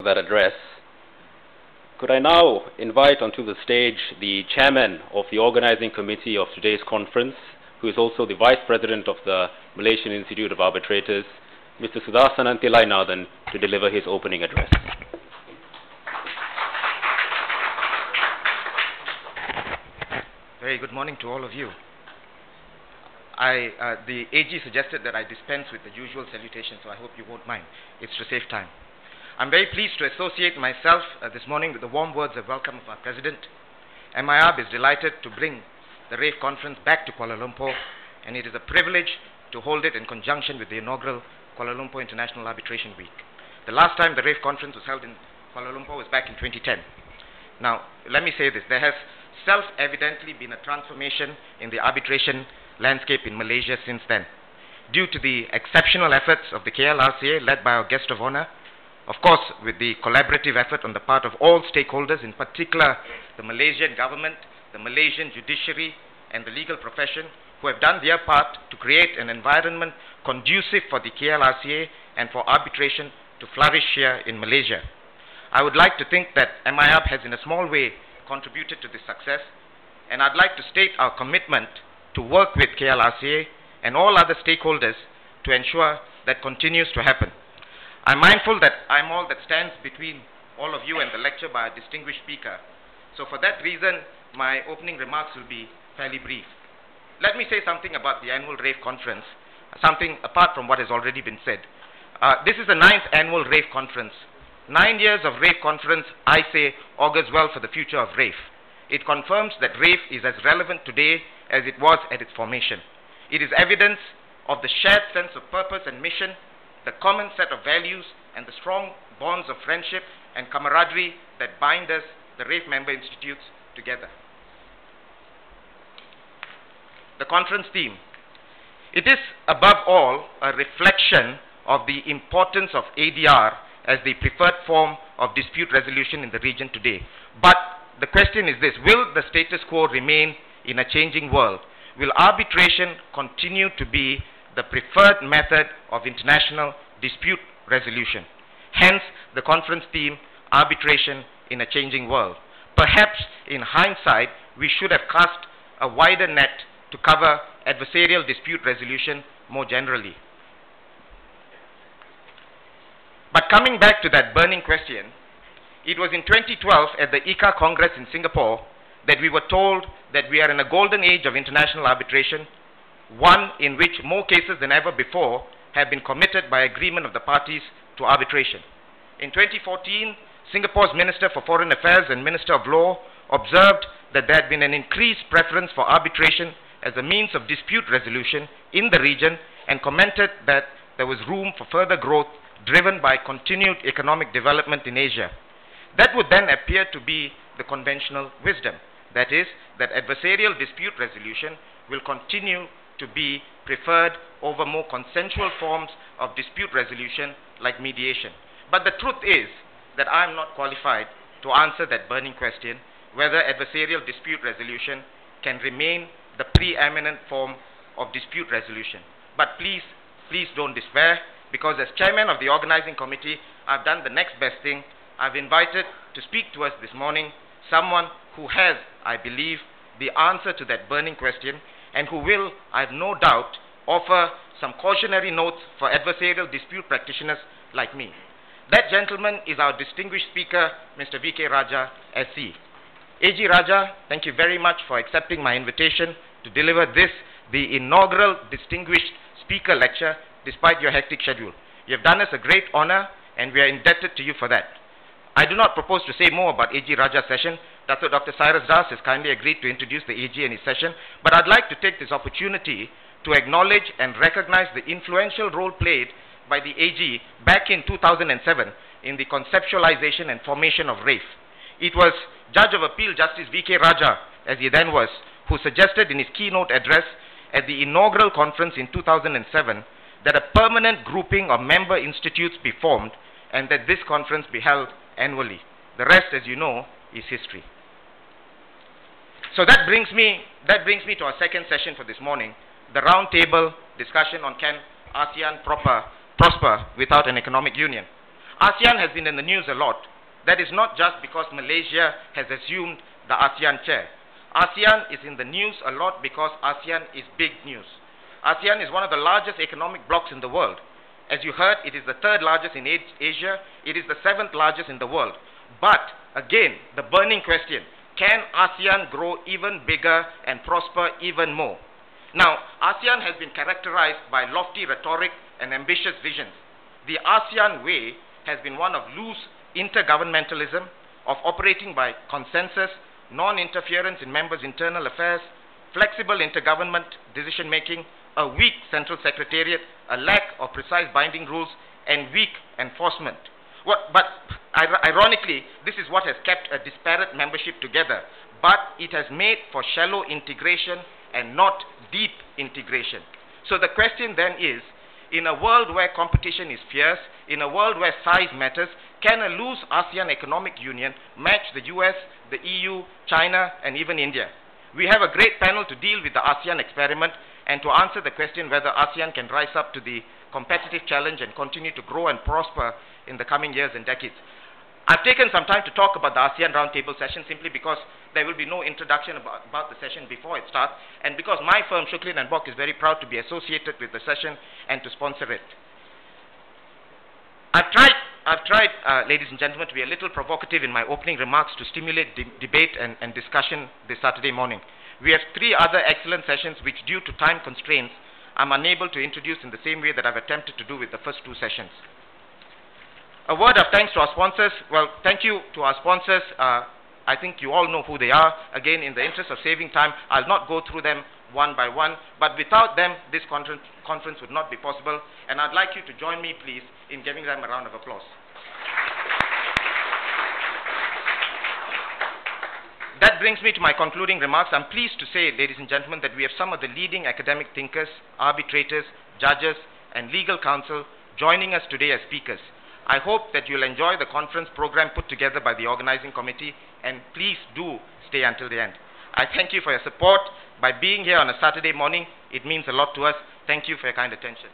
that address. Could I now invite onto the stage the chairman of the organizing committee of today's conference, who is also the vice president of the Malaysian Institute of Arbitrators, Mr. Sudharsanan Thillainathan, to deliver his opening address. Very good morning to all of you. The AG suggested that I dispense with the usual salutation, so I hope you won't mind. It's to save time. I'm very pleased to associate myself this morning with the warm words of welcome of our President. MIARB is delighted to bring the RAIF conference back to Kuala Lumpur, and it is a privilege to hold it in conjunction with the inaugural Kuala Lumpur International Arbitration Week. The last time the RAIF conference was held in Kuala Lumpur was back in 2010. Now, let me say this. There has self-evidently been a transformation in the arbitration landscape in Malaysia since then, due to the exceptional efforts of the KLRCA led by our guest of honor, of course with the collaborative effort on the part of all stakeholders, in particular the Malaysian government, the Malaysian judiciary and the legal profession, who have done their part to create an environment conducive for the KLRCA and for arbitration to flourish here in Malaysia. I would like to think that MIARB has in a small way contributed to this success, and I'd like to state our commitment to work with KLRCA and all other stakeholders to ensure that continues to happen. I'm mindful that I'm all that stands between all of you and the lecture by a distinguished speaker. So for that reason, my opening remarks will be fairly brief. Let me say something about the annual RAIF conference, something apart from what has already been said. This is the 9th annual RAIF conference. 9 years of RAIF conference, I say, augurs well for the future of RAIF. It confirms that RAIF is as relevant today as it was at its formation. It is evidence of the shared sense of purpose and mission, the common set of values, and the strong bonds of friendship and camaraderie that bind us, the RAIF member institutes, together. The conference theme. It is, above all, a reflection of the importance of ADR as the preferred form of dispute resolution in the region today. But the question is this: will the status quo remain in a changing world? Will arbitration continue to be the preferred method of international dispute resolution? Hence, the conference theme, arbitration in a changing world. Perhaps, in hindsight, we should have cast a wider net to cover adversarial dispute resolution more generally. But coming back to that burning question, it was in 2012 at the ICA Congress in Singapore that we were told that we are in a golden age of international arbitration, one in which more cases than ever before have been committed by agreement of the parties to arbitration. In 2014, Singapore's Minister for Foreign Affairs and Minister of Law observed that there had been an increased preference for arbitration as a means of dispute resolution in the region, and commented that there was room for further growth driven by continued economic development in Asia. That would then appear to be the conventional wisdom. That is, that adversarial dispute resolution will continue to be preferred over more consensual forms of dispute resolution like mediation. But the truth is that I am not qualified to answer that burning question, whether adversarial dispute resolution can remain the preeminent form of dispute resolution. But please don't despair, because as chairman of the organizing committee, I've done the next best thing. I've invited to speak to us this morning someone who has, I believe, the answer to that burning question, and who will, I have no doubt, offer some cautionary notes for adversarial dispute practitioners like me. That gentleman is our distinguished speaker, Mr. V.K. Raja, SC. A.G. Raja, thank you very much for accepting my invitation to deliver this, the inaugural distinguished speaker lecture, despite your hectic schedule. You have done us a great honor, and we are indebted to you for that. I do not propose to say more about A.G. Raja's session. Dr. Cyrus Das has kindly agreed to introduce the AG in his session, but I'd like to take this opportunity to acknowledge and recognize the influential role played by the AG back in 2007 in the conceptualization and formation of RAIF. It was Judge of Appeal Justice V.K. Raja, as he then was, who suggested in his keynote address at the inaugural conference in 2007 that a permanent grouping of member institutes be formed and that this conference be held annually. The rest, as you know, is history. So that brings me to our second session for this morning, the roundtable discussion on can ASEAN prosper without an economic union. ASEAN has been in the news a lot. That is not just because Malaysia has assumed the ASEAN chair. ASEAN is in the news a lot because ASEAN is big news. ASEAN is one of the largest economic blocs in the world. As you heard, it is the third largest in Asia. It is the seventh largest in the world. But, again, the burning question, can ASEAN grow even bigger and prosper even more? Now, ASEAN has been characterized by lofty rhetoric and ambitious visions. The ASEAN way has been one of loose intergovernmentalism, of operating by consensus, non-interference in members' internal affairs, flexible intergovernment decision-making, a weak central secretariat, a lack of precise binding rules, and weak enforcement. But ironically, this is what has kept a disparate membership together. But it has made for shallow integration and not deep integration. So the question then is, in a world where competition is fierce, in a world where size matters, can a loose ASEAN economic union match the US, the EU, China, and even India? We have a great panel to deal with the ASEAN experiment and to answer the question whether ASEAN can rise up to the competitive challenge and continue to grow and prosper in the coming years and decades. I've taken some time to talk about the ASEAN Roundtable session simply because there will be no introduction about the session before it starts, and because my firm, Shuklin & Bock, is very proud to be associated with the session and to sponsor it. I've tried, ladies and gentlemen, to be a little provocative in my opening remarks to stimulate debate and discussion this Saturday morning. We have three other excellent sessions which, due to time constraints, I'm unable to introduce in the same way that I've attempted to do with the first two sessions. A word of thanks to our sponsors. Well, thank you to our sponsors. I think you all know who they are. Again, in the interest of saving time, I'll not go through them one by one. But without them, this conference would not be possible. And I'd like you to join me, please, in giving them a round of applause. That brings me to my concluding remarks. I'm pleased to say, ladies and gentlemen, that we have some of the leading academic thinkers, arbitrators, judges, and legal counsel joining us today as speakers. I hope that you'll enjoy the conference program put together by the organizing committee, and please do stay until the end. I thank you for your support. By being here on a Saturday morning, it means a lot to us. Thank you for your kind attention.